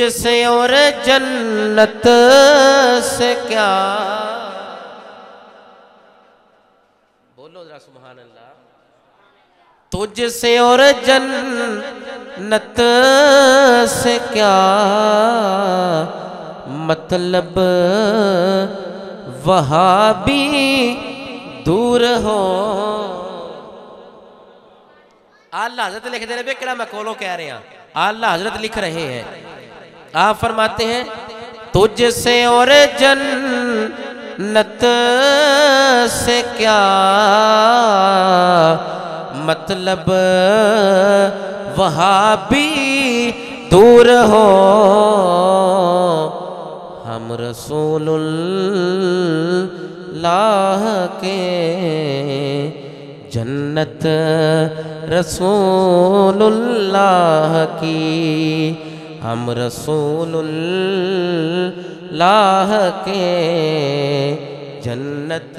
से और जन्नत से क्या, बोलो जरा सुभान अल्लाह। तुझसे और जन्नत से क्या मतलब, वहाँ भी दूर हो। आला हजरत लिख दे रहे बेकड़ा, मैं कोलो कह रहे हैं, आला हजरत लिख रहे हैं। आप फरमाते हैं तुझसे और जन्नत से क्या मतलब, वहाँ भी दूर हो। हम रसूलुल्लाह के जन्नत रसूलुल्लाह की, हम रसूलुल्लाह के जन्नत।